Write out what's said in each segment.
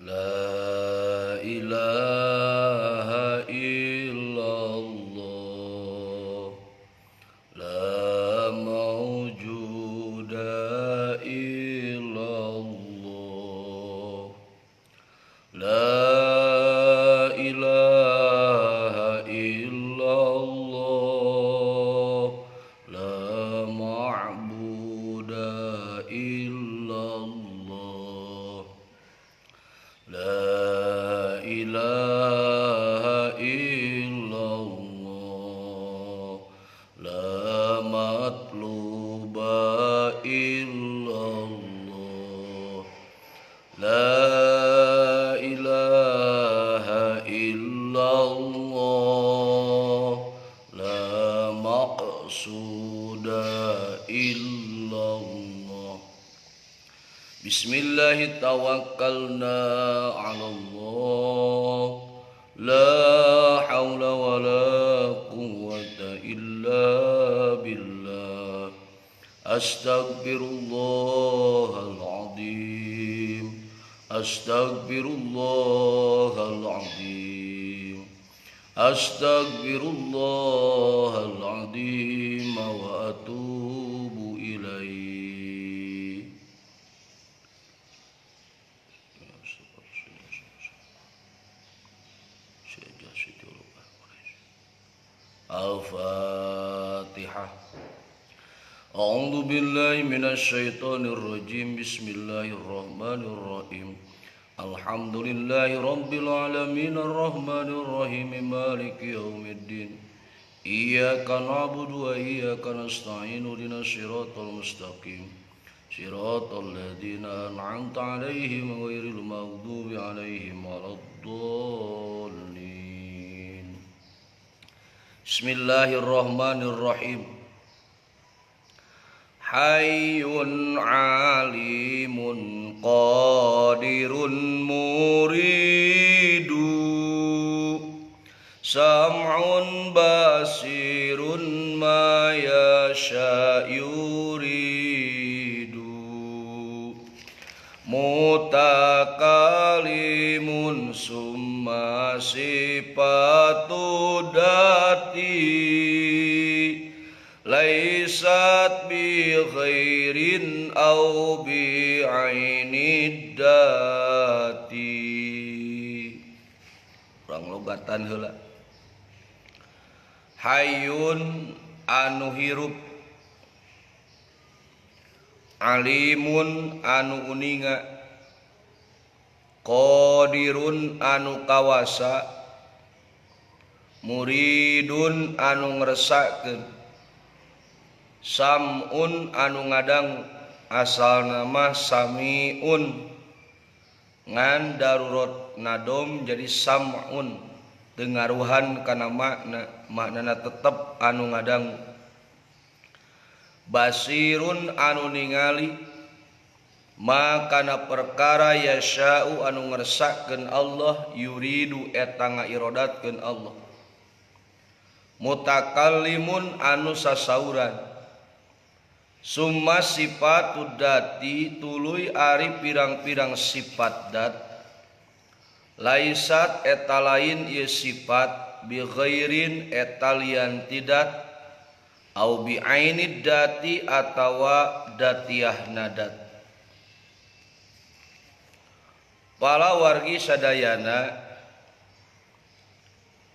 La ilaha illallah, la mawjuda illallah, la ilaha illallah, la ma'buda illallah, la ilaha illallah, la matluba illallah, la ilaha illallah, la maqsuda illallah. Bismillahi tawakkalna ala Allah, la hawla wa la quwwata illa billah. Astaghfirullahal azim, astaghfirullahal azim, astaghfirullahal azim wa atubu ilaih. Al-Fatihah. A'udzu billahi minasy syaithanir rajim. Bismillahirrahmanirrahim. Alhamdulillahi rabbil alamin arrahmanir rahim maliki yaumiddin. Iyyaka na'budu wa iyyaka nasta'in ihdinas siratal mustaqim. Siratal ladzina an'amta 'alaihim ghairil maghdubi 'alaihim waladdallin. Bismillahirrahmanirrahim. Hayyun 'alimun qadirun muridu, sam'un basirun ma yasha yuridu, mutakalimun summa sifatu dati, laisat bi khairin au bi ainid dati. Urang logatan heula. Hayyun anu hirup, alimun anu uninga, qadirun anu kawasa, muridun anu ngresakeun, sam'un anu ngadang, asal nama sami'un ngan darurat nadom jadi sam'un, dengaruhan kana maknana tetep anu ngadang. Basirun anu ningali, makana perkara yasha'u anu ngersakkeun Allah, yuridu eta ngairodatkeun Allah. Mutakallimun anu sasauran, summa sifatud dati tuluy ari pirang-pirang sifat dat, laisat eta lain ieu sifat bi ghairin eta lian tidak, au bi ainid dati atawa datiah nadat. Pala wargi sadayana,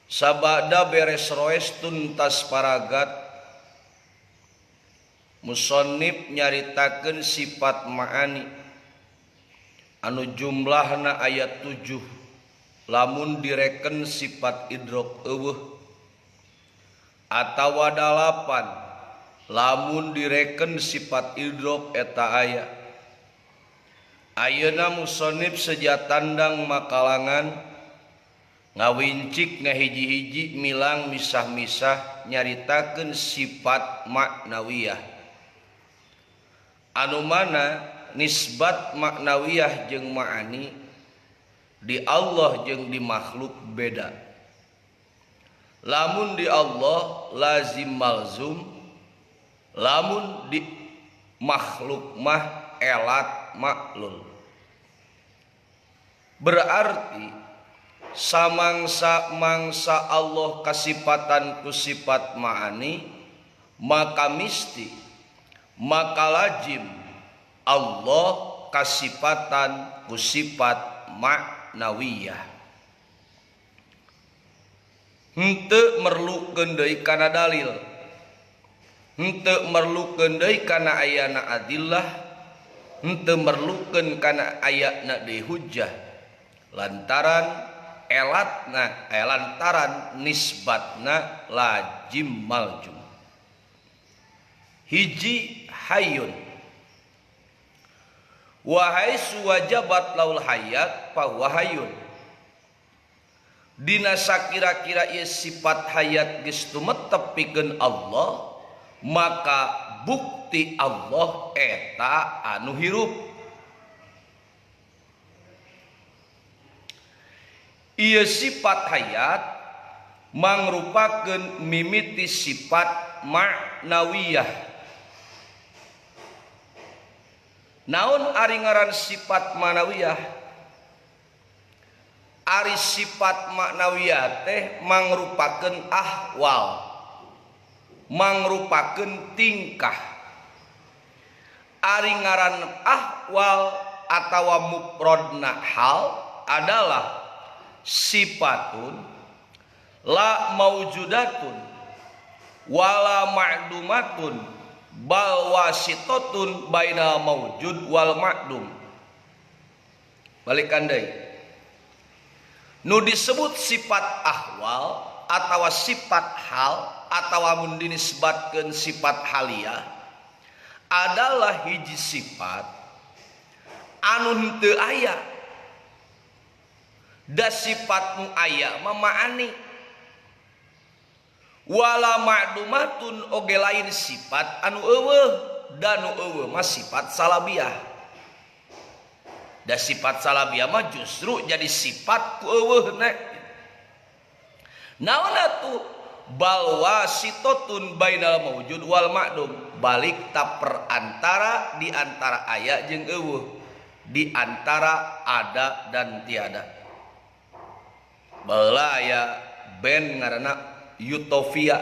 sabada beres roes tuntas paragat, musannif nyaritakeun sifat ma'ani anu jumlahna ayat 7, lamun direken sifat idrok eueuh, atawa 8 lamun direken sifat idrok eta aya. Ayeuna musannif sejatandang makalangan ngawincik ngahiji-hiji milang misah-misah nyaritakeun sifat maknawiyah, anu mana nisbat maknawiyah jeung ma'ani di Allah jeung di makhluk beda. Lamun di Allah lazim malzum, lamun di makhluk mah elat maklul. Berarti samangsa-mangsa Allah kasipatan ku sifat ma'ani, maka misti, maka lazim Allah kasipatan ku sifat ma'nawiyah. Henteu merlukeun deui kana dalil, henteu merlukeun deui kana ayana adillah, henteu merlukeun kana ayatna deui hujjah, lantaran lantaran nisbatna lazim maljum. Hiji hayyun, wahai suwajabat laul hayat fahuwa hayyun. Dina sakira-kira ieu sifat hayat geus tumetep pikeun Allah, maka bukti Allah eta anu hirup. Ieu sifat hayat mangrupakeun mimiti sifat ma'nawiyah. Naon ari ngaran sifat ma'nawiyah? Ari sifat maknawiyah teh mangrupakeun ahwal, mangrupakeun tingkah. Ari ngaran ahwal atawa mufradna hal adalah sifatun la maujudatun wala ma'dumatun bal wasitatun bainal maujud wal ma'dum. Balikan deui. Nu disebut sifat ahwal atawa sifat hal atawa mun dinisbatkeun sifat haliyah adalah hiji sifat anu henteu aya. Da sifat nu aya mah ma'ani. Wala ma'dumatun oge lain sifat anu eueuh, dan nu eueuh mah sifat salabiyah. Da sifat salabiyah mah justru jadi sifat ku eueuhna. Naon atuh? Bal wasitatun bainal maujud wal ma'dum, balik ta perantara di antara aya jeung eueuh, di antara ada dan tiada. Baheula aya band ngaranna Utopia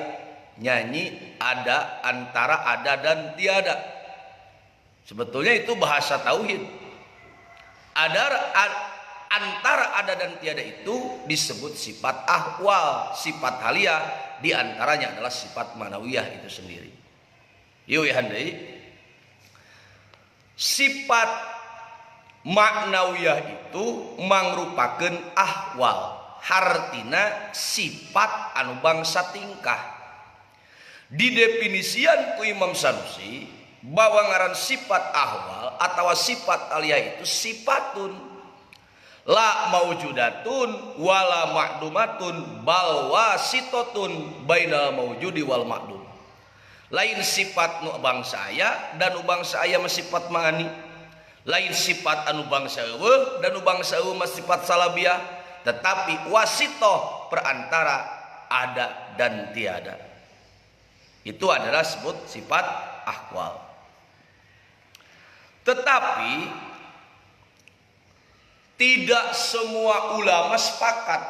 nyanyi ada antara ada dan tiada. Sebetulnya itu bahasa tauhid. Antara ada dan tiada itu disebut sifat ahwal, sifat haliyah, diantaranya adalah sifat manawiyah itu sendiri. Yuk ya handai. Sifat maknawiyah itu mangrupakeun ahwal, hartina sifat anu bangsa tingkah. Didefinisian ku Imam Sanusi bahwa ngaran sifat ahwal atau sifat aliyah itu sifatun la maujudatun wala ma'dumatun bal wasitatun bainal maujudi wal ma'dum. Lain sifat nu bangsa aya dan nu bangsa aya mah sifat ma'ani. Lain sifat anu bangsa eueuh dan nu bangsa eueuh mah sifat salabiyah, tetapi wasitoh perantara ada dan tiada. Itu adalah sebut sifat ahwal. Tetapi tidak semua ulama sepakat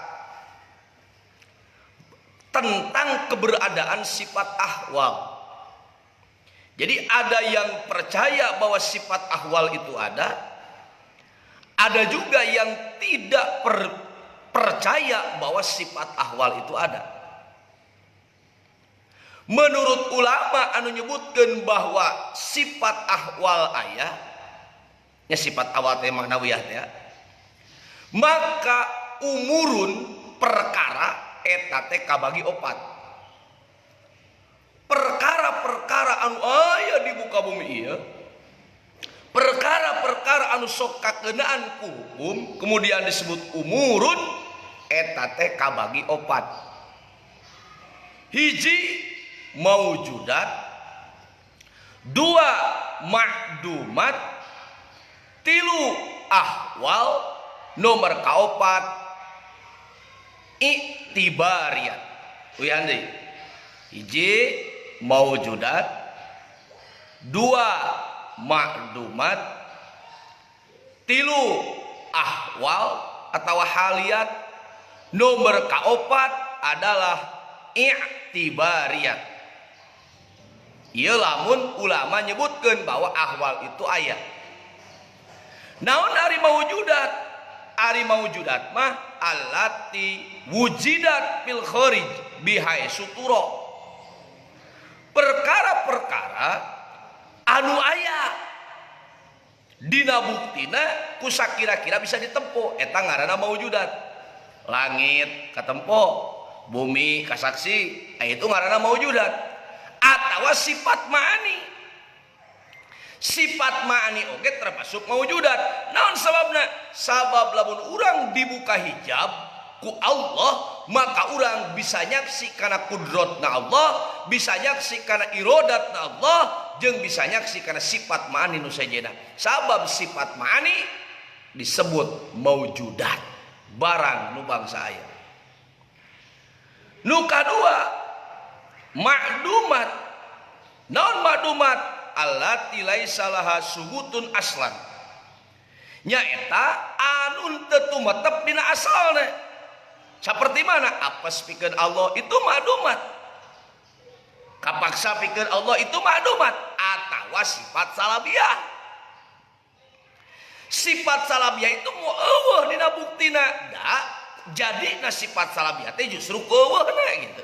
tentang keberadaan sifat ahwal. Jadi ada yang percaya bahwa sifat ahwal itu ada juga yang tidak percaya bahwa sifat ahwal itu ada. Menurut ulama anu nyebutkeun bahwa sifat ahwal aya, nya sifat awal teh maknawiyah teh, maka umurun perkara eta teh kabagi opat. Perkara-perkara anu aya di muka bumi ieu, perkara-perkara anu sok kakeunaan ku hukum kemudian disebut umurun, eta teh kabagi opat. Hiji maujudat, dua ma'dumat, tilu ahwal, nomor kaopat iktibariyat. Uyandi hiji maujudat, dua ma'dumat, tilu ahwal, atau haliat. Nomor kaopat adalah i'tibariyat. Ieu lamun ulama nyebutkeun bahwa ahwal itu aya. Naon ari mawujudat? Ari mawujudat mah allati wujidat fil kharij bihai suturo. Perkara-perkara anu aya dina buktina kusa kira-kira bisa ditempo eta ngaranna mawujudat. Langit katempo, bumi kasaksi, itu ngaranna mawujudat. Atawa sifat ma'ani. Sifat ma'ani oge termasuk mawujudat. Naon sababna? Sabab lamun urang dibuka hijab ku Allah, maka urang bisa nyaksi kana kudratna Allah, bisa nyaksi kana iradatna Allah, jeung bisa nyaksi kana sifat ma'ani nu sajena. Sabab sifat ma'ani disebut mawujudat. Barang nu bangsa aya. Nu kadua ma'dumat. Naon ma'dumat? Allati laisa laha subutun aslan. Nyaeta anu teu tumetep dina asalna. Saperti mana? Apes pikeun Allah itu ma'dumat. Kapaksa pikeun Allah itu ma'dumat atawa sifat salabiyah. Sifat salabiyah itu mau eueuh dina buktina. Da jadi sifat salabiyah teh justru eueuhna gitu.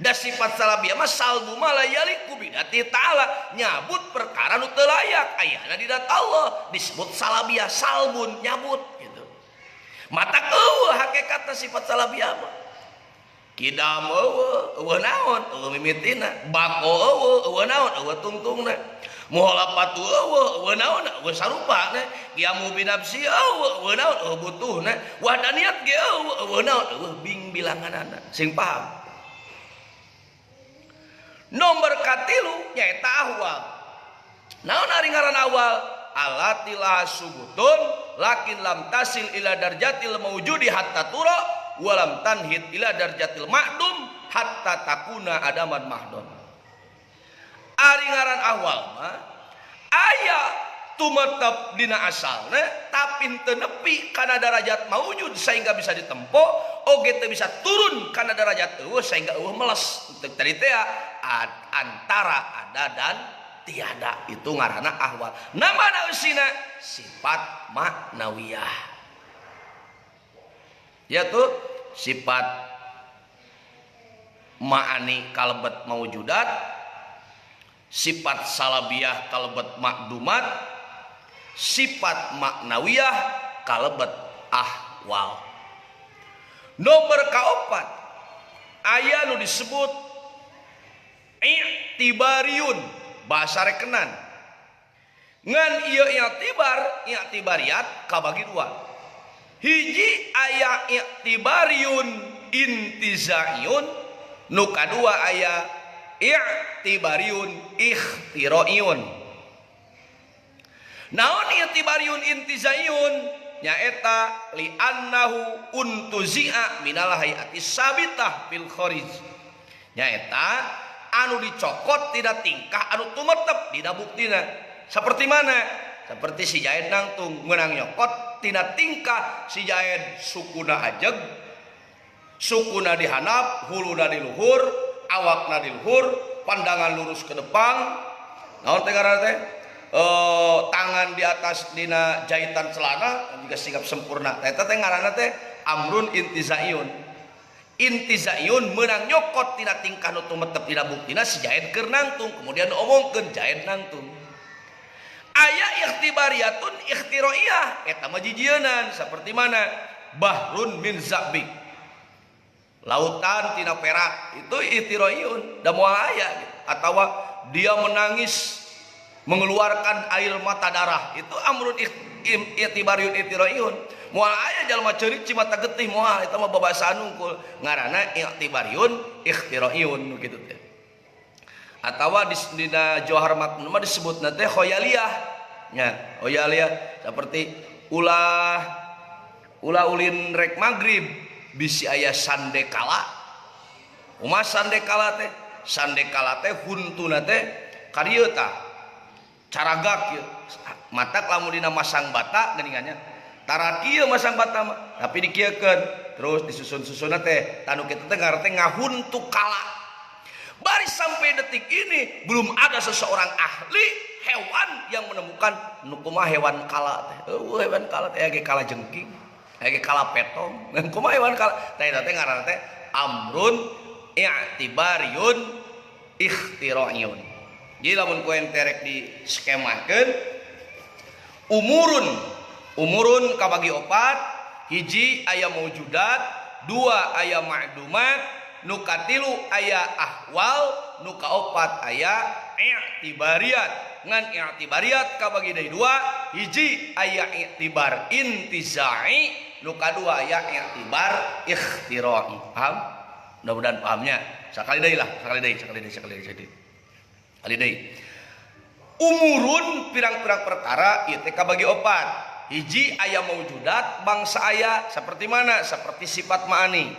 Da sifat salabiyah mah salbu mah la yaliku bidati ta'ala, nyabut perkara nu teu layak ayana di dat Allah disebut salabiyah, salbun nyabut gitu. Mata eueuh hakikatna sifat salabiyah mah. Kidam eueuh naon? Eueuh mimitina. Bako eueuh naon? Eueuh tungtungna. Muhalafatu eueuh naon? Eueuh sarupana. Qiyamu binafsi eueuh naon? Eueuh butuhna. Wahdaniyat ge eueuh naon? Eueuh bing bilanganana. Sing paham? Nomor katilu nyaeta ahwal. Naon ari ngaranna ahwal? Allati la subutun lakin lam tasil ila darjatil mawjudi hatta tura walam tanhid ila darjatil ma'dum hatta takuna adaman mahdum. Ari ngaran ahwal mah aya tumetep dina asalna tapi teu nepi kana darajat maujud sehingga bisa ditempo, oge teu bisa turun kana darajat eueuh sehingga eueuh meles. Tadi teh antara ada dan tiada, itu ngaranna ahwal. Namana eusina sifat maknawiyah. Yaitu sifat ma'ani kalebet mawujudat, sifat salabiyah kalebet makdumat, sifat maknawiyah kalebet ahwal. Nomor kaopat aya nu disebut i'tibariyun, bahasa rekenan. Ngan ieu i'tibariyat kabagi dua. Hiji aya i'tibariyun intizaiyun, nu kadua aya i'tibariyun ikhtiraiyun. Naon i'tibariyun intizaiyun? Nyaeta li annahu untuzi'a minal hayati sabitah fil kharij. Nyaeta anu dicokot tidak tingkah anu tumetep dina buktina. Seperti mana? Seperti si Jaid nangtung menang nyokot tina tingkah si Jaid sukuna ajeg, sukuna dihanap, huluna di luhur, awakna di luhur, pandangan lurus ke depan. Naon teh ngaranna teh? Tangan di atas dina jahitan celana juga sikap sempurna. Eta teh ngaranna teh amrun intizaiyun. Intizaiyun menang nyokot tina tingkah nu tumetep dina buktina si Jaid keur nangtung, kemudian omongkeun Jaid nangtung. Aya ikhtibariyatun ikhtiraiyah, eta mah jijieun seperti mana? Bahrun min zabik. Lautan tina perak, itu ikhtiraiyun, da moal aya gitu. Atawa dia menangis mengeluarkan air mata darah, itu amrun i'tibariyun ikhtiraiyun. Moal aya jalma ceurik cimata getih moal, eta mah babasa unggul ngaranna i'tibariyun ikhtiraiyun kitu teh. Atawa dina Johar Maknun mah disebutna teh khoyaliyah. Nya, khoyaliyah seperti ulah ulin rek magrib bisi aya sandekala. Umas sandekala teh? Sandekala teh huntuna teh kadieu tah. Caragak ieu. Matak lamun dina masang bata geuningannya tara kieu masang batama tapi dikieukeun terus disusun-susun teh tanu kitu teh ngarana teh ngahuntu kala. Bari sampai detik ini belum ada seseorang ahli hewan yang menemukan nu kumaha hewan kala teh. Hewan kala teh age kala jengking, age kala petong. Kumaha hewan kala? Teh eta teh ngaranna teh amrun i'tibariyun ikhtira'iyun. Jadi lamun koen terek di skemakeun umurun kabagi opat, hiji aya maujudat, dua aya ma'dumat, nu katilu aya ahwal, nu kaopat aya i'tibariyat. Ngan i'tibariyat kabagi deui dua, hiji aya i'tibar intizai, nu kadua aya i'tibar ikhtira'i. Paham? Mudah-mudahan pahamnya. Sakali deui lah, sakali deui. Umurun pirang-pirang perkara ieu teh kabagi opat. Hiji aya maujudat bangsa aya seperti mana? Seperti sifat ma'ani.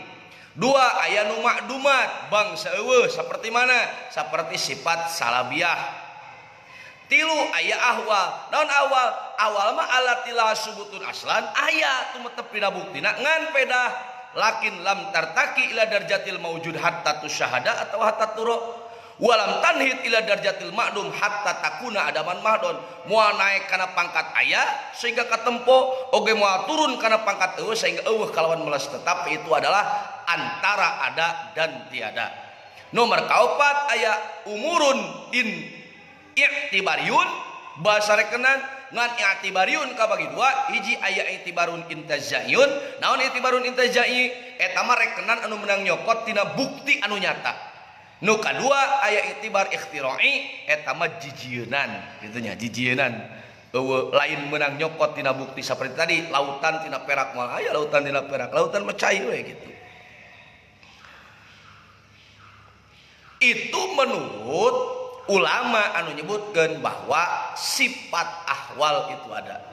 Dua aya nu ma'dumat bangsa eueuh seperti mana? Seperti sifat salabiyah. Tilu aya ahwal. Naon awal? Awal mah alatilah subutun aslan aya tumetep pina buktina ngan pedah lakin lam tartaki ila darjatil maujud hatta tusyahada atau hatta turo. Walam tanhid ila darjatil ma'dum hatta takuna adaman mahdon. Moal naik kana pangkat aya sehingga katempo, oge moal turun kana pangkat eueuh sehingga eueuh kalawan meles, tetapi itu adalah antara ada dan tiada. Nomor kaopat aya umurun in i'tibariyun bahasa rekenan ngan i'tibariyun kabagi dua, hiji aya i'tibarun intazayun. Naon i'tibarun intazai? Eta mah rekenan anu menang nyokot tina bukti anu nyata. Nu kadua aya i'tibar ikhtira'i, eta mah jijieunan gitunya, jijieunan. Lain menang nyokot tina bukti seperti tadi lautan tina perak mah aya lautan tina perak, lautan mah cai we gitu. Itu menurut ulama anu nyebutkeun bahwa sifat ahwal itu ada.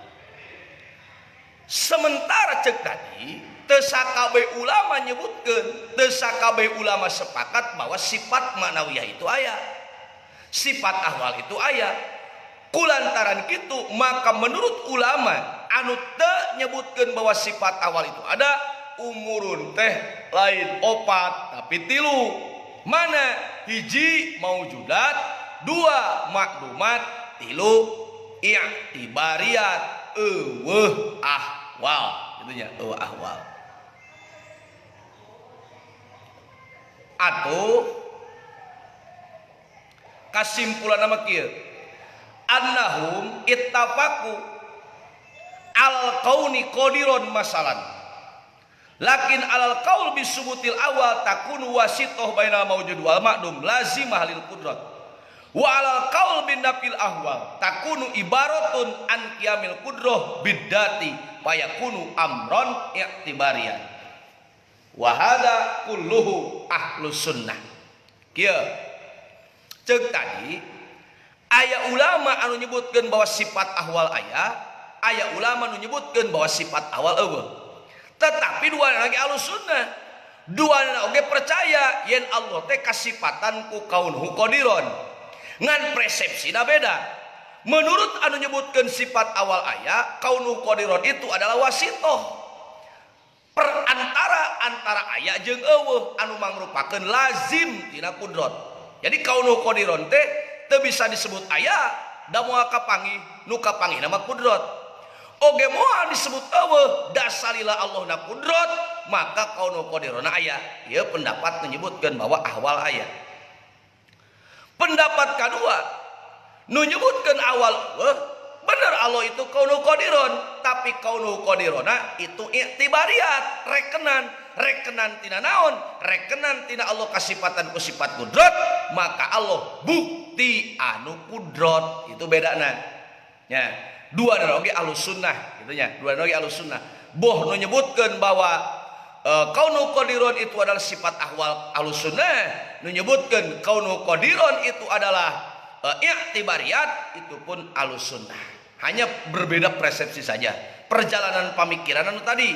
Sementara cek tadi teu sakabe ulama nyebutkeun, teu sakabe ulama sepakat bahwa sifat maknawiyah itu aya. Sifat ahwal itu aya. Kulantaran kitu maka menurut ulama anu teu nyebutkeun bahwa sifat ahwal itu ada, umurun teh lain opat tapi tilu. Mana? Hiji maujudat, dua makdumat, tilu i'tibariyat, eueuh ahwal. Gitunya, eueuh ahwal. Atuh kasimpulan nama kieu annahum ittafaqu al kauni qadiron masalan lakin alal qaul bisubutil awal takunu wasitoh bainal mawjud wal ma'dum lazimah lil qudrat wa alal qaul bin nafil ahwal takunu ibaratun an qiyamil qudrah biddati fayakunu amron i'tibariyan. Wahada kulluhu ahlus sunnah. Kieu ceuk tadi aya ulama anu nyebutkeun bahwa sifat ahwal aya ulama anu nyebutkeun bahwa sifat ahwal eueuh. Tetapi duana lagi ahlus sunnah, duana oge percaya yen Allah teh kasifatan ku kaunhu qadiron. Ngan persepsina beda. Menurut anu nyebutkeun sifat awal aya, kaunhu qadiron itu adalah wasitoh. Antara aya jeung eueuh anu mangrupakeun lazim tina kudrat. Jadi kaunu qadiron teh teu bisa disebut aya da moal kapanggih, nu kapanggih nama kudrat. Oge moal disebut eueuh da salila Allahna kudrat, maka kaunu qadirona aya. Ieu pendapat menyebutkeun bahwa ahwal aya. Pendapat kadua nu nyebutkeun awal eueuh, bener Allah itu kaunu qadiron, tapi kaunu qadirona itu i'tibariyat, rekenan tina naon? Rekenan tina Allah kasifatan ku sifat kudrat, maka Allah bukti anu kudrat. Itu bedana. Ya, dua oge ahlus sunnah gitu nya. Dua oge ahlus sunnah. Boh nu nyebutkeun bahwa kaunu qadiron itu adalah sifat ahwal ahlus sunnah, nu nyebutkeun kaunu qadiron itu adalah i'tibariyat, itu pun ahlus sunnah. Hanya berbeda persepsi saja. Perjalanan pemikiran anu tadi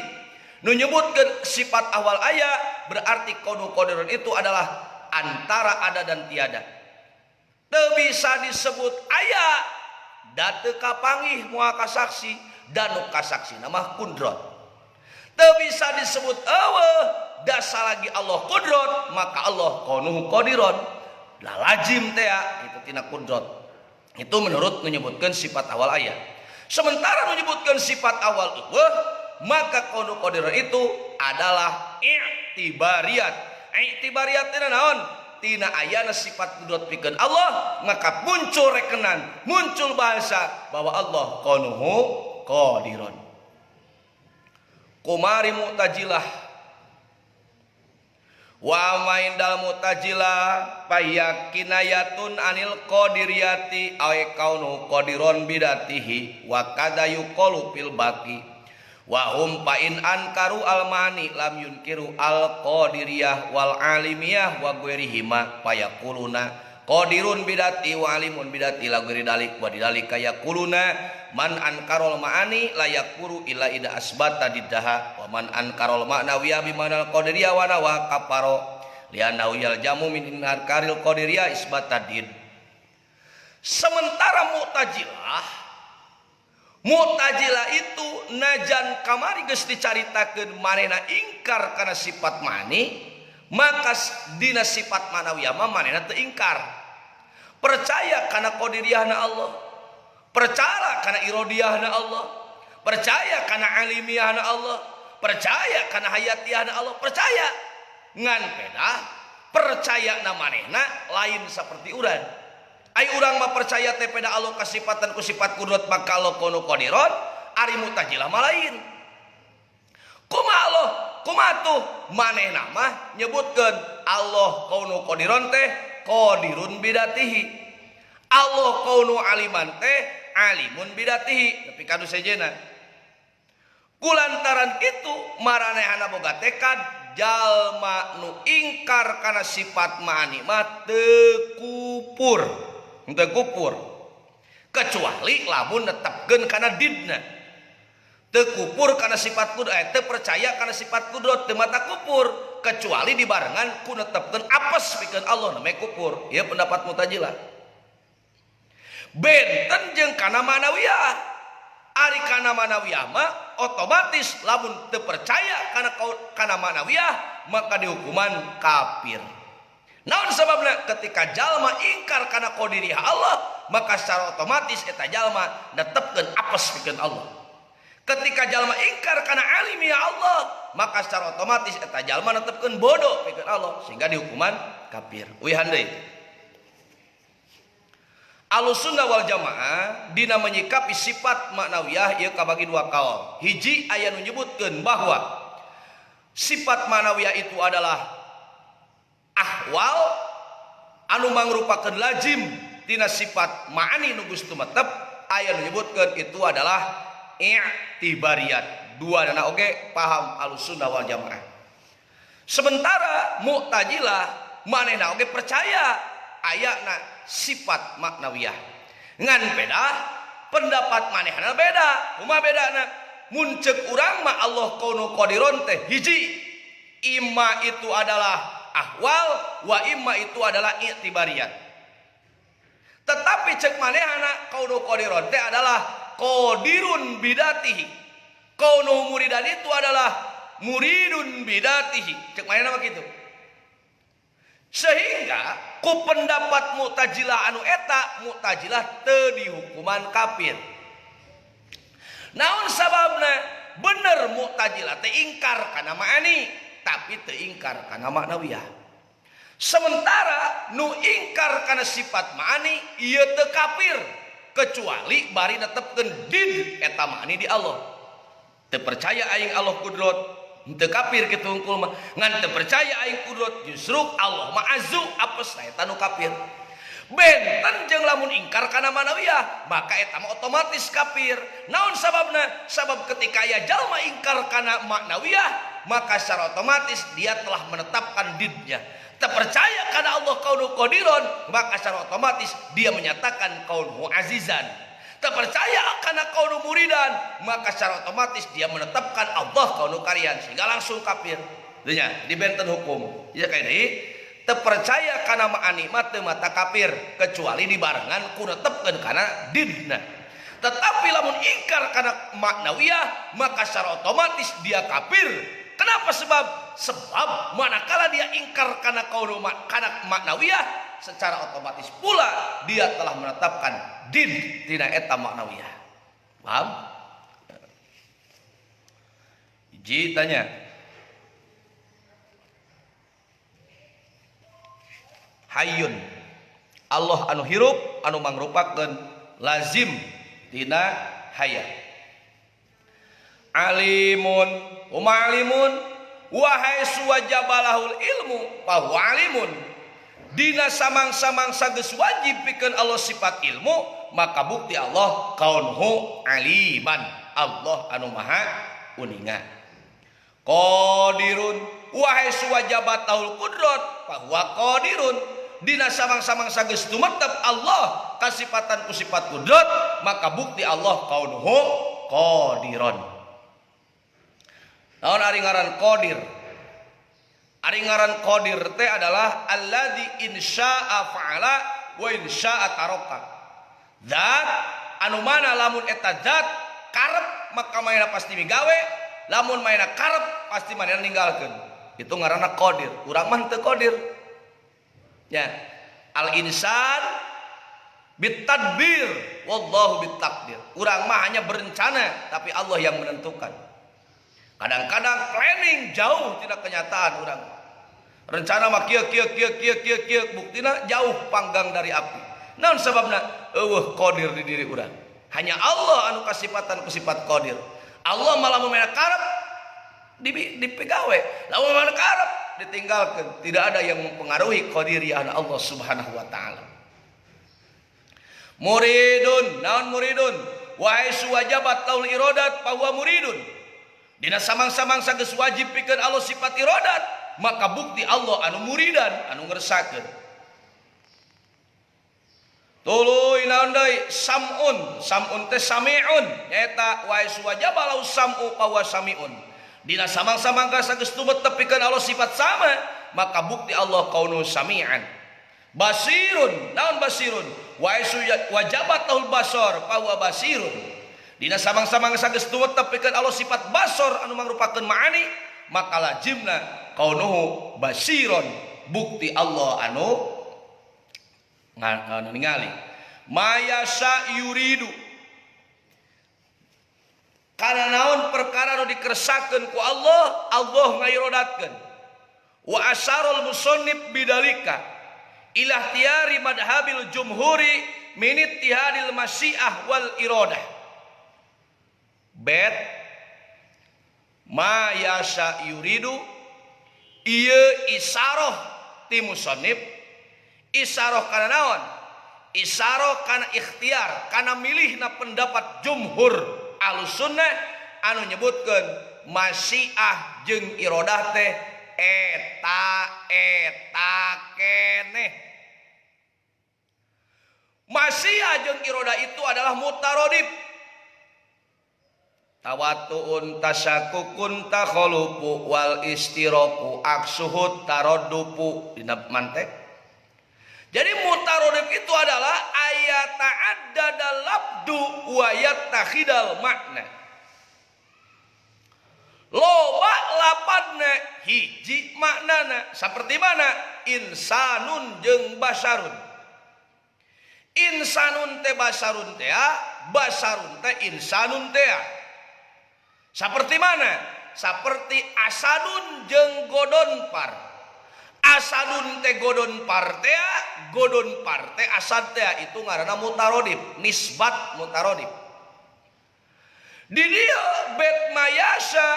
nu nyebutkeun sifat awal aya berarti kaunu qadiron itu adalah antara ada dan tiada. Teu bisa disebut aya da teu kapanggih moal kasaksi, dan nu kasaksina mah kudrot. Teu bisa disebut eueuh dasa lagi Allah kudrot, maka Allah kaunuhu qadiron. Lah lazim teh itu tina kudrot. Itu menurut menyebutkan sifat awal ayat. Sementara menyebutkan sifat awal eueuh, maka kaunuhu qadiron itu adalah i'tibariyat. I'tibariyat teh naon? Tina ayana sifat kudrot pikeun Allah, maka muncul rekenan, muncul bahasa bahwa Allah kaunuhu qadiron. Kumari Mu'tazilah wa maindal Mu'tazilah payakinayatun anil qadiriyati aw kaunu qadiron bidatihi wa kadza yuqalu fil baqi wa hum fa in ankaru almani lam yunkiru al qadiriyah wal alimiyah wa ghairihima payaquluna qadirun bidati wa alimun bidati la ghairi dalik wa didalika yaquluna man ankarol ma'ani la yakuru illa ida asbata diddaha wa man ankarol ma'nawiyah bimanal qadiriyah wa nawa kafaro li'annahu yaljamu min inkaril qadiriyah isbatadid. Sementara Mu'tazilah itu najan kamari geus dicaritakeun manehna ingkar kana sifat mani, maka dina sifat manawiyah mah manehna teu ingkar. Percaya kana qadiriyahna Allah, percaya kana irodiyahna Allah, percaya kana alimiyahna Allah, percaya kana hayatiyahna Allah, percaya ngan peda percaya na manehna lain seperti urang. Ai urang mah percaya teh peda Allah kasifatan ku sifat kudrat maka Allah kono qadiron, ari Mu'tazilah mah lain. Kumaha Allah? Kumaha tuh manehna mah nyebutkeun Allah kono qadiron teh qadirun bidatihi. Allah kono aliman teh alimun bidatihi, tapi kanu sejena. Kulantaran itu maranehana boga tekad jalma nu ingkar kana sifat ma'ani mah teu kupur. Teu kupur. Kecuali lamun netepkeun kana didna. Teu kupur kana sifat kudrat, teu percaya kana sifat kudrat teu mata kupur, kecuali dibarengan ku netepkeun apes pikeun Allah namanya kupur. Ieu pendapat Mu'tazilah. Benten jeung kana manawiyah. Ari kana manawiyah mah otomatis lamun teu percaya kana manawiyah maka dihukuman kafir. Naon sababna? Ketika jalma ingkar kana qadiriyah Allah, maka secara otomatis eta jalma netepkeun apes pikeun Allah. Ketika jalma ingkar kana alimiyah Allah, maka secara otomatis eta jalma netepkeun bodoh pikeun Allah sehingga dihukuman kafir. Uihan deui. Ahlussunnah wal Jamaah dina menyikapi sifat maknawiyah ieu kabagi dua kaul. Hiji aya nu nyebutkeun bahwa sifat maknawiyah itu adalah ahwal anu mangrupakeun lazim tina sifat ma'ani nu geus tumetep, aya nu nyebutkeun itu adalah i'tibariyat. Dua dana oge paham Ahlussunnah wal Jamaah. Sementara Mu'tazilah manehna oge percaya ayana sifat maknawiyah. Ngan beda pendapat manehna beda. Kumaha bedana? Mun ceuk urang mah Allah kaunu qadiron teh hiji, imma itu adalah ahwal wa imma itu adalah i'tibariyat. Tetapi cek manehna kaunu qadiron teh adalah qadirun bidatihi. Kaunu muridan itu adalah muridun bidatihi. Cek manehna mah kitu. Sehingga ku pendapat Mu'tazilah anu eta, Mu'tazilah teu dihukuman kafir. Naon sababna? Bener Mu'tazilah teh ingkar kana ma'ani, tapi teu ingkar kana maknawiyah. Sementara nu ingkar kana sifat ma'ani ieu teu kafir kecuali bari netepkeun did eta ma'ani di Allah. Teu percaya aing Allah kudrat, teu kafir kitu hungkul mah. Ngan teu percaya aing kudrat justru Allah mah azu apes eta nu kafir. Benten jeung lamun ingkar kana manawiyah maka eta mah otomatis kafir. Naon sababna? Sabab ketika aya jalma ingkar kana maknawiyah maka secara otomatis dia telah menetapkan didnya. Terpercaya karena Allah kaunu qadiron maka secara otomatis dia menyatakan kaunu azizan. Terpercaya karena kaunu muridan maka secara otomatis dia menetapkan Allah kaunu karian sehingga langsung kafir. Dinya dibenten hukum. Ya kayak ini terpercaya karena ma'ani mah teu mata kafir kecuali dibarengan ku netepkeun kana didna. Tetapi lamun ingkar karena maknawiyah, maka secara otomatis dia kafir. Kenapa? Sebab manakala dia ingkar karena maknawiyah, secara otomatis pula dia telah menetapkan din tina eta maknawiyah. Paham? Iji tanya, hayyun, Allah anu hirup anu mangrupakeun lazim tina hayat. Alimun, alimun, wahai suwajabalahul ilmu, bahwa alimun dina samang-samang sageus wajib pikeun Allah sifat ilmu, maka bukti Allah kaunhu aliman, Allah anu maha uningan. Qadirun, wahai suwajabatahul qudrat, bahwa qadirun dina samang-samang sageus tumetep Allah kasifatan ku sifat qudrat, maka bukti Allah kaunuhu qadiron. Naon ari ngaran qadir? Ari ngaran qadir teh adalah alladzi insya'a fa'ala wa insya'a taraka. Zat anu mana lamun eta zat karep maka maena pasti migawe, lamun maena karep pasti maena ninggalkeun. Itu ngaranna qadir. Urang mah teu qadir. Ya, al insan bitadbir, wallahu bitakdir. Urang mah hanya berencana, tapi Allah yang menentukan. Kadang-kadang planning jauh tidak kenyataan urang. Rencana mah kieu, buktina jauh panggang dari api. Naon sababna? Eueuh qadir di diri urang. Hanya Allah anu kasifatan ku sifat qadir. Allah malah memena karep dipegawe, lamun mana karep ditinggalkan. Tidak ada yang mempengaruhi qadiriyah Allah Subhanahu wa taala. Muridun, naon muridun? Wahai suwajabat taul iradat bahwa muridun. Dina samang-samang sageus wajib pikeun Allah sifat iradat, maka bukti Allah anu muridan, anu ngersakeun. Tuluy naon deui? Sam'un teh sami'un, nyaeta wahai suwajabah lau sam'u bahwa sami'un. Dina samang-samang sageus tumetep pikeun Allah sifat sama, maka bukti Allah kaunu sami'an. Basirun, naon basirun? Wajabat tahul basor, bahwa basirun. Dina samang-samang sageus tumetep pikeun Allah sifat basor anu mangrupakeun ma'ani, maka lajimna kaunuhu basiron, bukti Allah anu ningali. Mayasa yuridu, karena naon perkara nu dikersakakeun ku Allah, Allah ngairodatkeun. Wa asarul musannif bidalika ila ikhtiyari madhabil jumhuri min ittihadil masyiah wal iradah. Bet ma yasa yuridu ieu isaroh ti musannif, isaroh kana naon? Isaroh kana ikhtiar, kana milihna pendapat jumhur Ahlussunnah anu nyebutkeun masyiah jeung iradah teh eta keneh. Masyiah jeung iradah itu adalah mutaradif. Tawatuun tasakukun takhalufu wal istiraku aksuhut taraddufu dina mantek. Jadi mutaradif itu adalah ayat ta'addada labdu wa yattakhidal makna. Loba lapadna hiji maknana. Seperti mana? Insanun jeung basarun. Insanun teh basarun teh, basarun teh insanun teh. Seperti mana? Seperti asadun jeung godon par. Asadun teh godon partea, godon parte asad teh, itu ngaranna mutaradif, nisbat mutaradif. Di dia bet mayasa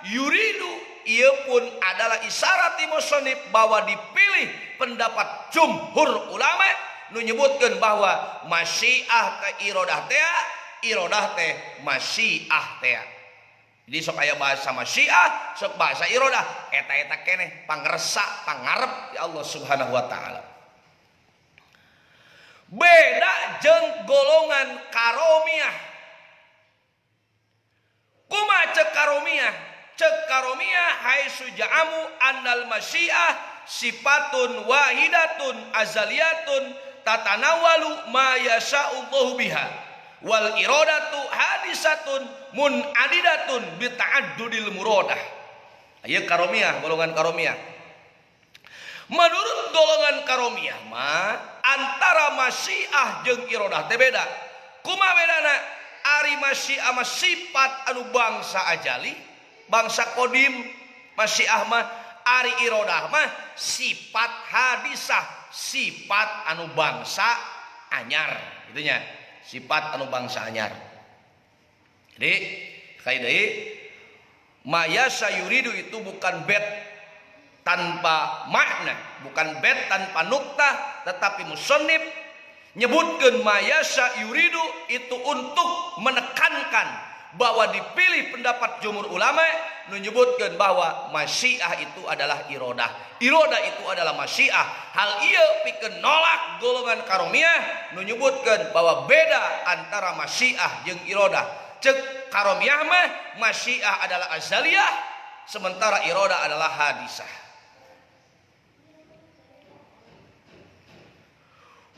yuridu, ieu pun adalah isyarat musannif bahwa dipilih pendapat jumhur ulama nu nyebutkeun bahwa masyiah teh iradah teh masyiah teh. Jadi sok aya bahasa masyiah, sok bahasa iradah, eta keneh pangresa, pangarep ya Allah Subhanahu wa taala. Beda jeung golongan karomiyah. Kumaha cek karomiyah? Cek karomiyah haitsu ja'amu annal masyiah sifatun wahidatun azaliyatun tatanawalu ma yasha'ullahu biha wal iradatu hadisatun munadidatun bi ta'addudil muradah. Aya karomiyah, golongan karomiyah. Menurut golongan karomiyah mah antara masyiah jeung iradah teh beda. Kumaha bedana? Ari masyiah mah sifat anu bangsa ajali, bangsa kodim. Masyiah mah ari iradah mah sifat hadisah, sifat anu bangsa anyar, gitunya. Sifat anu bangsa anyar. Jadi kaidai maya sayuridu itu bukan bet tanpa makna, bukan bet tanpa nuktah, tetapi musannif nyebutkeun maya sayuridu itu untuk menekankan bahwa dipilih pendapat jumhur ulama menyebutkan bahwa masyiah itu adalah iradah. Iradah itu adalah masyiah. Hal ieu pikeun nolak golongan karomiyah menyebutkan bahwa beda antara masyiah jeung iradah. Cek karomiyah mah masyiah adalah azaliyah, sementara iradah adalah hadisah.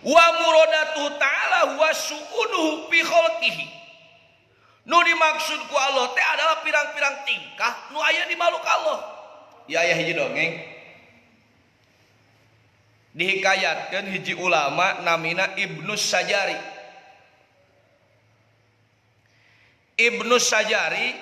Wa muradatuhu ta'ala huwa su'unuhu fi khalqihi. Nu dimaksud ku Allah teh adalah pirang-pirang tingkah nu aya di makhluk Allah. Ya aya hiji dongeng dihikayatkeun hiji ulama namina Ibnu Sajari. Ibnu Sajari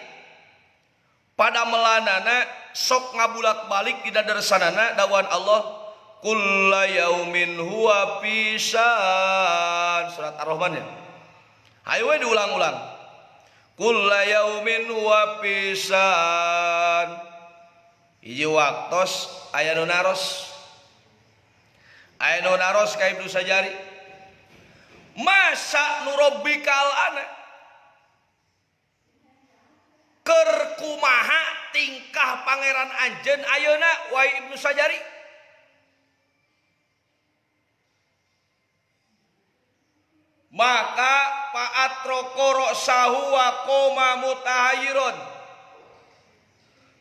pada melanana sok ngabulak-balik di dadarsanana dawan Allah kulla yaumin huwa pisan, surat Ar-Rahman ya. Hayu we diulang-ulang. Kulla yaumin wa pisan. Hiji waktos aya nu naros. Aya nu naros ka Ibnu Sajari. Masa nu rabbikal ana. Keur kumaha tingkah pangeran anjeun ayeuna wahai Ibnu Sajari? Maka pa'atrokoro sahuwa koma mutahayiron.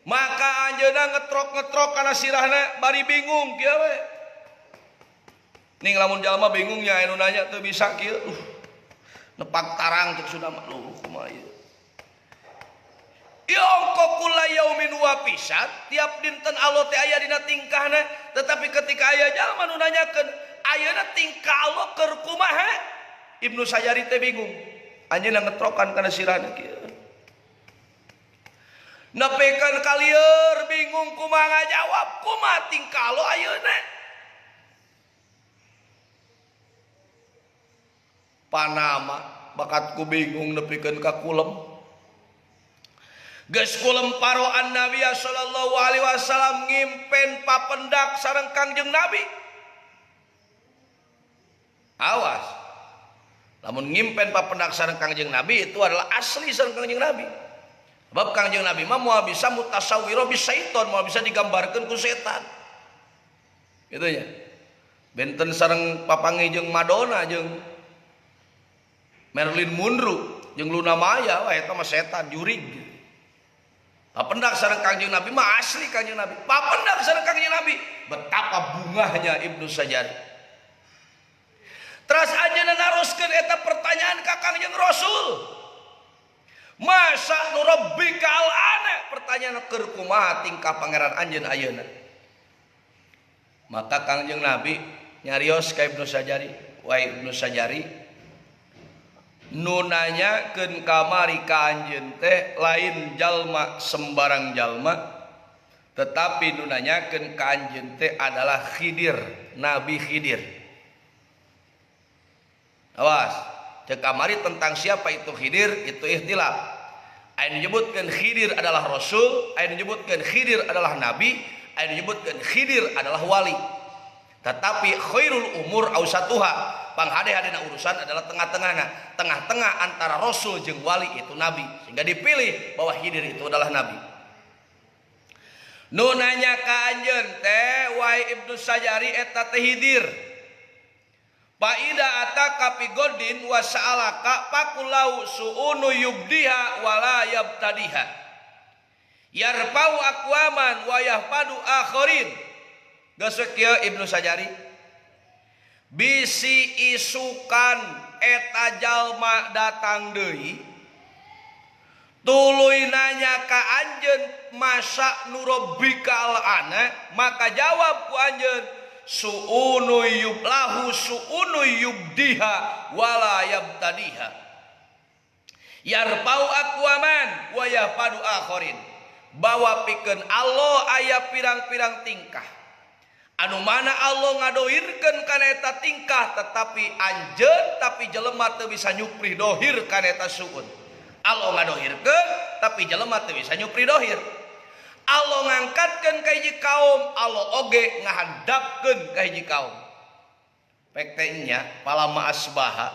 Maka anjeuna ngetrok-ngetrok kana sirahna bari bingung kieu we. Ning lamun jalma bingung nya anu nanya teu bisa kieu. Nepak tarang cek sudah mah kumaha ieu. Ya ongko kula yaumin wa pisan, tiap dinten Allah teh aya dina tingkahna, tetapi ketika aya jalma nu nanyakeun, ayeuna tingkah Allah keur kumaha? Ibnu Sajari teh bingung. Anjeunna ngetrokan kana sirahna kieu. Nepikeun ka lieur bingung kumaha ngajawab, kumaha tingkah lo ayeuna. Panama bakatku bingung nepikeun ka kulem. Geus kulem paroan Nabi sallallahu alaihi wasallam ngimpen papendak sareng Kangjeng Nabi. Awas. Lamun ngimpen papendak sareng Kangjeng Nabi itu adalah asli sareng Kangjeng Nabi. Sebab Kangjeng Nabi mah moal bisa mutasawwiro bis syaiton, moal bisa digambarkeun ku setan. Gitu ya. Benten sareng papangi jeung Madonna jeung Marilyn Monroe jeung Luna Maya, wah eta mah setan jurig. Papendak sareng Kangjeng Nabi mah asli Kangjeng Nabi. Papendak sareng Kangjeng Nabi, betapa bungahnya Ibnu Sajari. Teras ajeuna naroskeun eta pertanyaan ka Kangjeng Rasul. Masa nu rabbikal ana? Pertanyaan keur kumaha tingkah pangeran anjeun ayeuna. Maka Kangjeng Nabi nyarios ka Ibnu Sajari, wahai Ibnu Sajari, nu nanyakeun kamari ka anjeun teh lain jalma sembarang jalma, tetapi nu nanyakeun ka anjeun teh adalah Khidir, Nabi Khidir. Awas, cek kamari tentang siapa itu Khidir itu ikhtilaf. Aya menyebutkan Khidir adalah Rasul, aya menyebutkan Khidir adalah Nabi, aya menyebutkan Khidir adalah wali. Tetapi khairul umur ausatuha, panghade-hadena urusan adalah tengah-tengahna. Tengah-tengah antara Rasul jeung wali itu Nabi. Sehingga dipilih bahwa Khidir itu adalah Nabi. Nu nanya ka anjeun teh wahai Ibnu Sajari eta teh Khidir. Paida ataka fi godin wa sa'alaka faqulau su'unu yubdiha wala yabtadiha. Yarfau aqwaman wa yahfadu akharin. Geus kieu Ibnu Sajari. bisi isukan eta jalma datang deui tuluy nanya ka anjeun masa nurobbikal ana maka jawab ku anjeun su'unu yublahu su'unu yubdiha wala yabtadiha yarpau aqwaman wa yafadu akharin bawa pikeun Allah aya pirang-pirang tingkah anu mana Allah ngadohirkeun kana eta tingkah tetapi anjeun tapi jelema teu bisa nyupri dohir kana eta suun Allah ngadohirkeun tapi jelema teu bisa nyupri dohir Allah ngangkatkeun ka hiji kaum Allah oge ngahandapkeun ka hiji kaum pek teh nya palama asbaha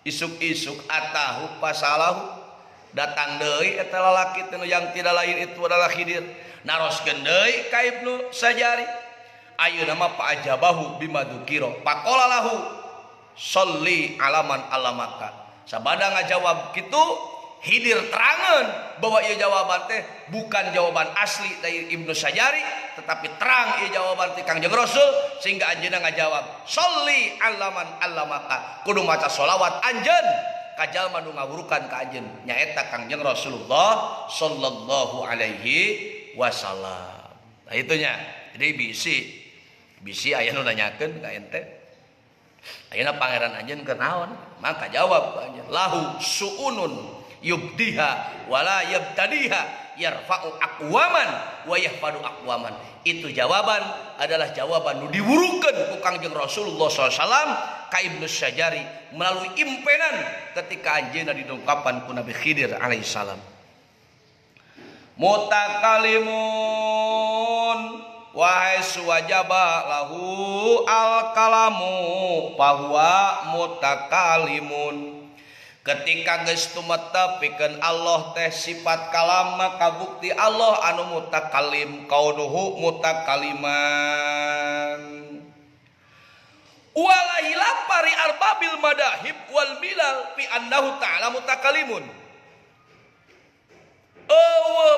isuk-isuk atahu pasalahu datang deui eta lalaki teh yang tidak lain itu adalah Khidir naroskeun deui ka Ibnu Sajari ayeuna mah pa'ajabahu bimadukiro faqala lahu sholli alaman alamaka sabada ngajawab kitu Khidir terangan bahwa ieu jawaban teh bukan jawaban asli dari Ibnu Sajari tetapi terang ieu jawaban ti Kangjeng Rasul sehingga anjeunna ngajawab sholli alaman alamaka kudu maca sholawat anjeun ka jalma nu ngawurukan ka anjeun nyaeta Kangjeng Rasulullah sallallahu alaihi wasallam. Nah itunya. Jadi bisi aya nu nanyakeun ka ente ayeuna pangeran anjeun keur naon maka jawab ku anjeun lahu suunun yubdiha wala yabtadiha yarfa'u aqwaman wa yahfadu aqwaman itu jawaban adalah jawaban nu diwurukeun ku Kangjeng Rasulullah SAW ka Ibnu Sajari melalui impenan ketika anjeunna didongkapan ku Nabi Khidir alaihi salam mutakalimun wahai suwajaba lahu al kalamu bahwa mutakalimun ketika geus tumata pikeun Allah teh sifat kalam maka bukti Allah anu mutakalim kaunuhu mutakaliman wala hilafari arbabil madahib wal milal fi annahu ta'ala mutakalimun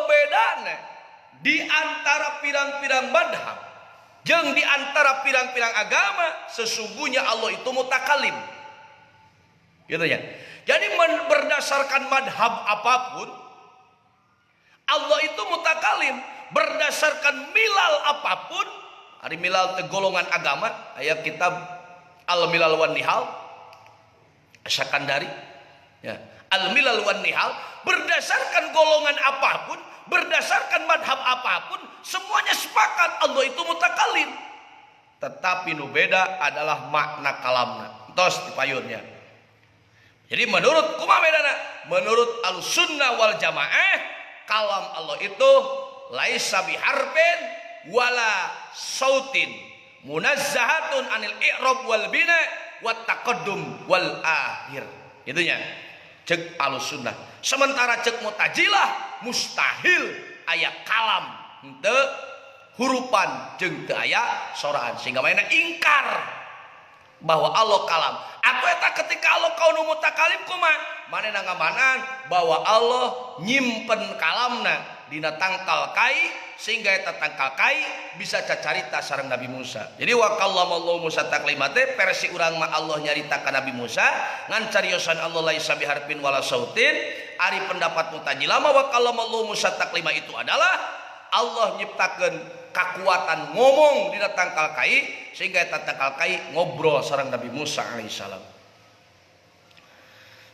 bedana di antara pirang-pirang madhab jeung di antara pirang-pirang agama sesungguhnya Allah itu mutakalim gitu ya. Jadi berdasarkan madhab apapun Allah itu mutakalim berdasarkan milal apapun hari milal te golongan agama aya kitab Al Milal wan Nihal Syakandari ya Al Milal wan Nihal berdasarkan golongan apapun berdasarkan madhab apapun semuanya sepakat Allah itu mutakalim tetapi nu beda adalah makna kalamna tos dipayunnya. Jadi menurut kumaha bedana? Menurut Ahlussunnah wal Jamaah kalam Allah itu laisa biharfin wala sautin munazzahatun anil i'rab wal bina wat taqaddum wal akhir. Itunya cek Ahlussunnah. Sementara cek Mu'tazilah mustahil aya kalam henteu hurupan jeung teu aya soraan sehingga mainna ingkar bahwa Allah kalam atau eta ketika Allah kaunu mutakalim kumaha manehna ngamanan bahwa Allah nyimpen kalamna dina tangkal kai sehingga eta tangkal kai bisa cacarita sareng Nabi Musa. Jadi wa kallamallahu Musa taklimate versi urang mah Allah nyarita ka Nabi Musa ngan cariosan Allah laisa biharfin wala sautin ari pendapat Mu'tazilah mah wa kallamallahu Musa taklima itu adalah Allah nyiptakeun kekuatan ngomong dina tangkal kai sehingga eta tangkal kai ngobrol sareng Nabi Musa alaihissalam.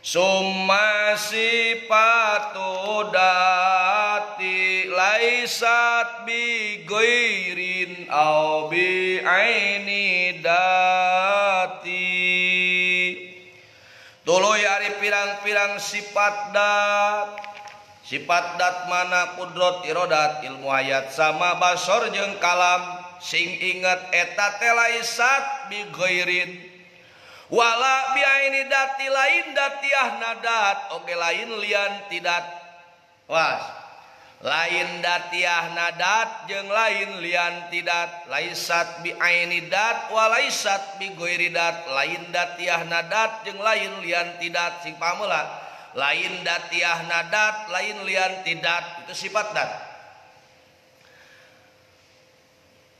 Summa sifatu dati laisat bi ghairin au bi aini dati tuluy ari pirang-pirang sifat dat mana kudrat irodat ilmu ayat sama basor jeung kalam sing inget eta teh laisat bi ghairin wala biaini dati lain datiah nadat oke lain lian tidak was lain datiah nadat jeung lain lian tidak laisat biaini dat walaisat bi ghairi dat lain datiah nadat jeung lain lian tidak sing pameula lain datiah nadat lain lian tidak itu sifat dat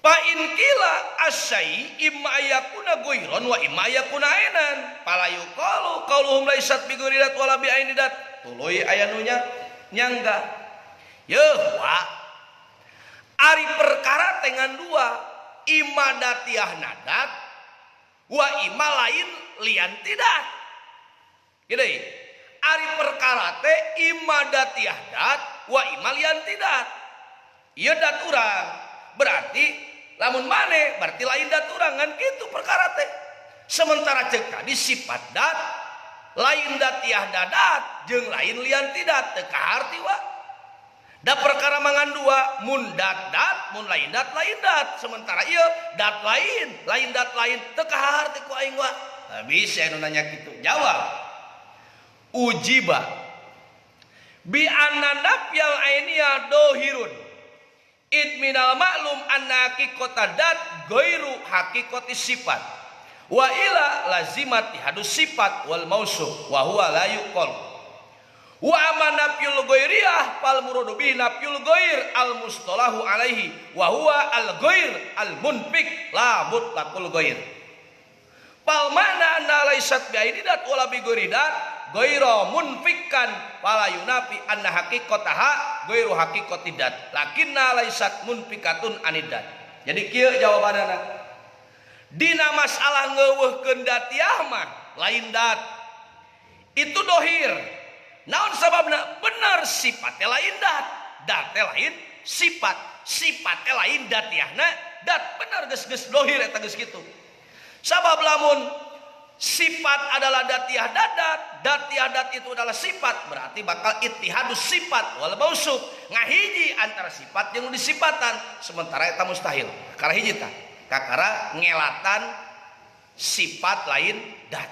Fa in qila asyai imma ayakuna goiron wa imma ayakuna ainan fala yuqalu qauluhum laisat bi goiridat wala bi ainidat tuluy aya nu nyangga yeuh wa ari perkara tengan dua imma datiah nadat wa imma lain lian tidak gede ari perkara teh imma datiah dat wa imma lian tidak ieu dat urang berarti lamun mane berarti lain dat urang kan kitu perkara teh sementara cek tadi sifat dat lain datiah dadat jeung lain lian tidak teu kaharti wa da perkara mangan dua mun dat mun lain dat sementara ieu dat lain dat lain teu kaharti ku aing wa bisa anu nanya kitu jawab ujiba bi anna nafyal ainiyah dohirun id minal maklum anna haqiqata dat ghairu haqiqati sifat wa ila lazimat hadus sifat wal mausuf wa huwa la yuqal wa amma nafyul ghairiyah fal muradu bi nafyul ghair al mustalahu alaihi wa huwa al ghair al munfik la mutlaqul ghair fal mana anna laysat bi aididat wala bi ghairidat ghairu munfikkan fala yunafi anna haqiqataha ghairu haqiqatidat lakinna laysat munfikatun anidat. Jadi kieu jawabanana dina masalah ngeuweuhkeun datiah mah lain dat itu dohir naon sababna bener sifatnya lain dat lain sifatnya lain datiahna dat bener geus dohir eta geus kitu sabab lamun sifat adalah datiah dat itu adalah sifat berarti bakal ittihadus sifat wal mausuf ngahiji antara sifat yang disifatan sementara eta mustahil karena hiji tah kakara ngelatan sifat lain dat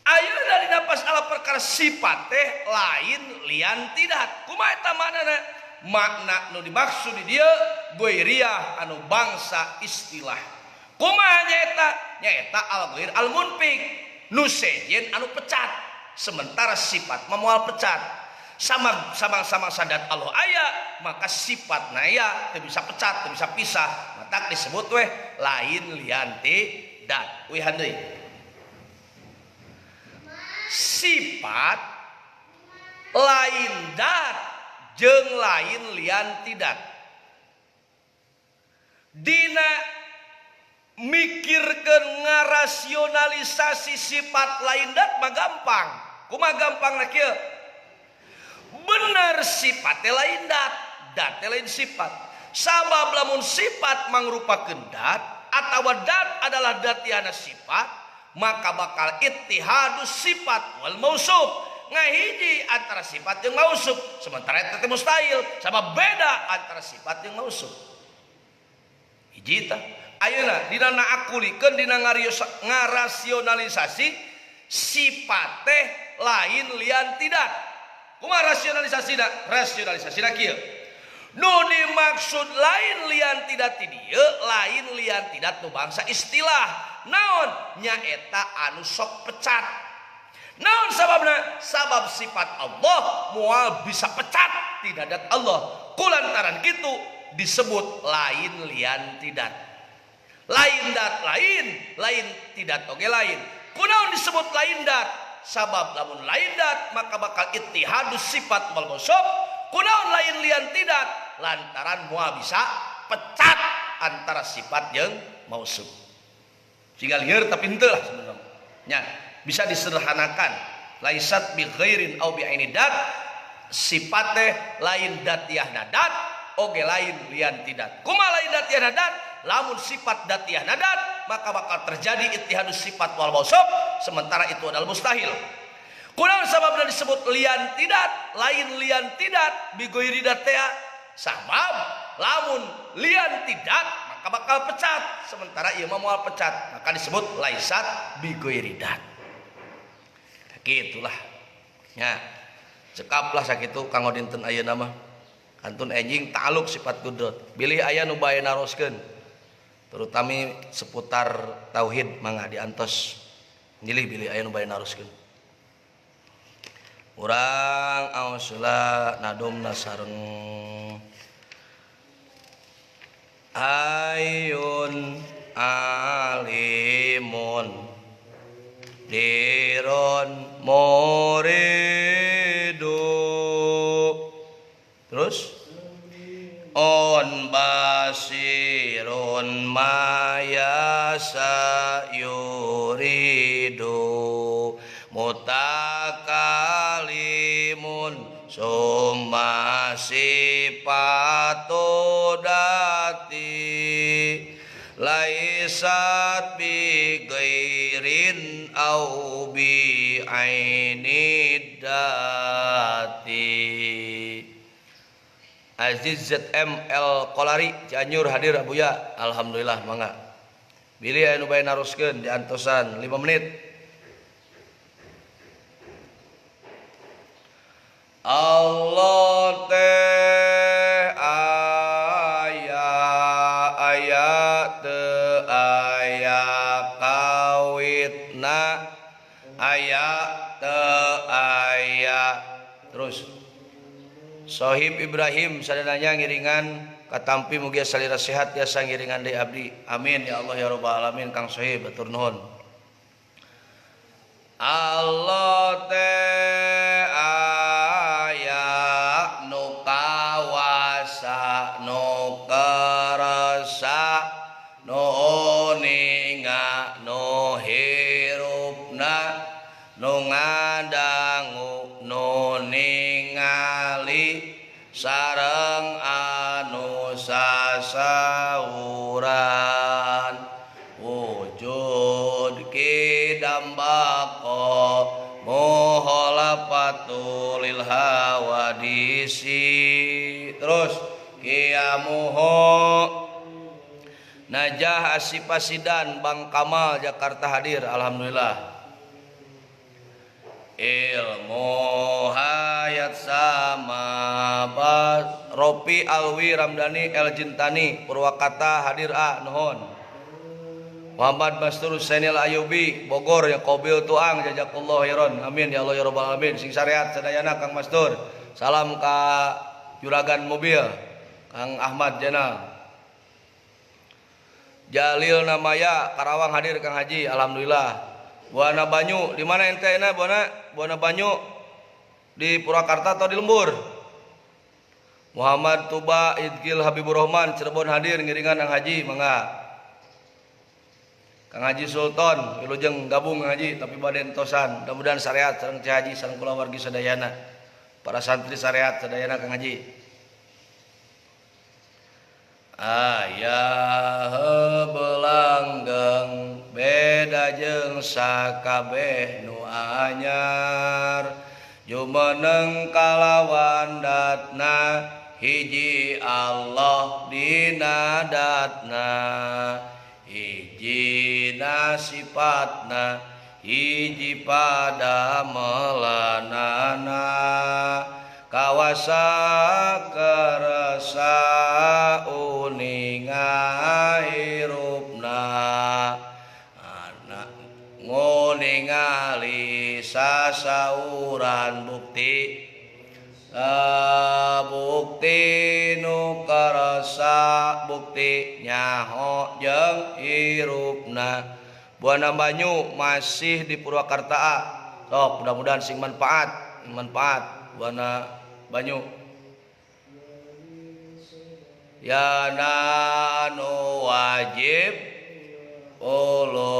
ayeuna dina masalah perkara sifat teh lain lian tidak kumaha eta maknana makna nu dimaksud di dieu goiriyah anu bangsa istilah kumaha nyaeta al-ghair al-munfik nu sejen anu pecat sementara sifat memual pecat sama sadat Allah aya maka sifat aya teu bisa pecat teu bisa pisah mata disebut weh lain lian dat we handeui sifat lain dat jeung lain lian tidak dina mikirkeun ngarasionalisasi sifat lain dat mah gampang kumaha gampangna kieu bener sifatnya lain dat lain sifat sabab lamun sifat mangrupakeun dat atawa dat adalah datiana sifat maka bakal ittihadus sifat wal mausuf ngahiji antara sifat jeung mausuf sementara eta teh mustahil sabab beda antara sifat jeung mausuf hiji tah ayeuna dina naakulikeun dina ngarasionalisasi sifat teh lain lian tidak kumaha rasionalisasina kieu nu dimaksud lain lian tidak ti dieu lain lian tidak nu bangsa istilah naon nyaeta anu sok pecat naon sababna sabab sifat Allah moal bisa pecat ti dadat Allah kulantaran kitu disebut lain lian tidak lain dat lain tidak oge lain kunaon disebut lain dat sabab lamun lain dat maka bakal ittihadus sifat wal mausuf kunaon lain lian tidak lantaran moal bisa pecat antara sifat jeung mausuf siga lieur tapi henteu lah sebenarnya nya bisa disederhanakan laisat bi ghairin au bi aini dat sifat teh lain datiah dat oge lain lian tidak kumaha lain datiah dat lamun sifat datiah nadat maka bakal terjadi ittihadus sifat wal mausuf sementara itu adalah mustahil kunaon sababna disebut lian tidak lain lian tidak bi ghairi datia sabab lamun lian tidak maka bakal pecat sementara ieu mah moal pecat maka disebut laisat bi ghairi dat kitulah nya cekaplah sakitu kanggo dinten ayeuna mah kantun enjing ta'aluk sifat kudrat bilih aya nu bae naroskeun terutama seputar tauhid mangga diantos nyilih bilih aya nu bae naroskeun urang ausula nadumna sareng ayun alimun diron muridu. Terus on basirun mayasa yuridu mutakalimun summa sifatu dati laisat bi ghairin au bi ainid dati. Aziz ZML Kolari Cianjur hadir Abuya. Alhamdulillah mangga. Bilih anu bae naruskeun diantosan 5 menit. Allah teh aya teu aya kawitna aya teu aya. Terus Sohib Ibrahim sadananya ngiringan katampi mugi salira sehat tiasa ngiringan deui abdi. Amin ya Allah ya rabbal alamin. Kang Sohib batur nuhun. Allah teh aya nu kawasa nu karasa nu ninga nu hirupna nu ngadangu nu ningali sareng anu sasauran wujud kidambako muholafatul lil hawadisi. Terus kiamuho Najah Asipasidan Bang Kamal Jakarta hadir. Alhamdulillah. Ilmu hayat sama bas Ropi Alwi Ramdhani El Jintani Purwakarta hadir nuhun. Muhammad Mastur Husainil Ayubi Bogor yang Kobil Tuang jazakallahu khairan. Amin ya Allah ya rabbal alamin. Sing syariat sadayana Kang Mastur. Salam ka juragan mobil Kang Ahmad Jenal. Jalil Namaya Karawang hadir Kang Haji. Alhamdulillah. Buana Banyu di mana ente na Buana Banyu di Purwakarta atau di Lembur? Muhammad Tuba Idgil Habibur Rahman Cirebon hadir ngiringan Kang Haji mangga. Kang Haji Sultan wilujeng gabung Kang Haji tapi bade entosan. Mudah-mudahan syariat sareng Cih Haji sareng kula wargi sadayana. Para santri syariat sadayana Kang Haji. Ayah belanggeng beda jeung sakabeh nu anyar jumeneng kalawan datna hiji Allah dina datna hiji sifatna hiji pada melanana kawasa kerasa uninga hirupna anak nguningali sasauran bukti bukti nu karasa bukti nyaho jeung hirupna. Buana Banyu masih di Purwakarta. Sok mudah-mudahan sing manfaat Buana Banyu. Ya nanu wajib ulu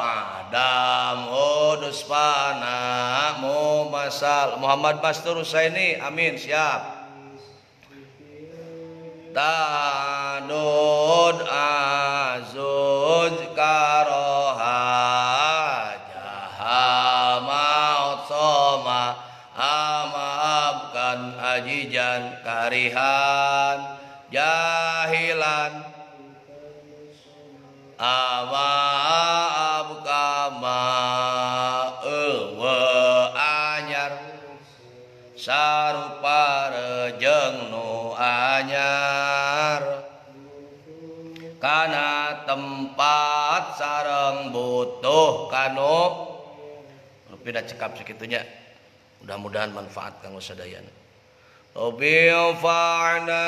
adam udus pana mu masal Muhammad Mastur Husaini. Amin siap. Tanud azuz karoha jahal maut soma amaafkan ajijan karihan jahilan amaafkama anyar sarupa rejeng nu anyar kana tempat sareng butuh kanu pindah cekap sakitunya. Mudah-mudahan manfaat kanggo sadayana. Rabbi anfa'na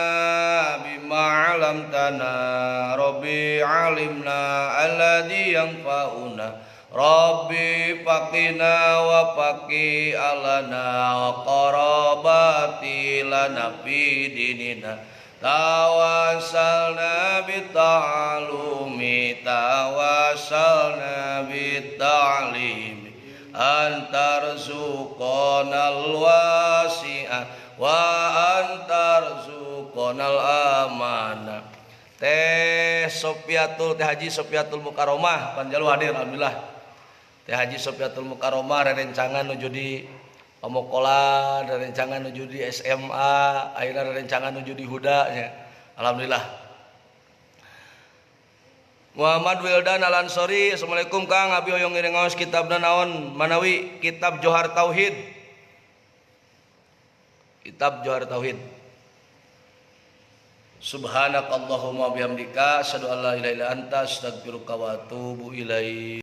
bima 'allamtana Rabbi 'allimna alladhi yanfa'una Rabbi faqina wa faqi alana wa qarabati lana fi dinina tawassalna bita'alumi tawassalna bita'alimi antarzuqonal wasi'ah wa antarzuqonal amanah. Teh Sofiatul Teh Haji Sofiatul Mukaromah panjalu hadir alhamdulillah. Teh Haji Sofiatul Mukaromah rerencangan nuju di Pamukola, rerencangan nuju di SMA, akhirnya rerencangan nuju di Huda ya. Alhamdulillah. Muhammad Wildan Al Ansori, Assalamualaikum Kang, abi hoyong ngiring ngaos kitabna naon manawi kitab Johar Tauhid. Kitab Johar Tauhid. Subhanakallahumma bihamdika asyhadu an la ilaha illa anta astaghfiruka wa atubu ilaik.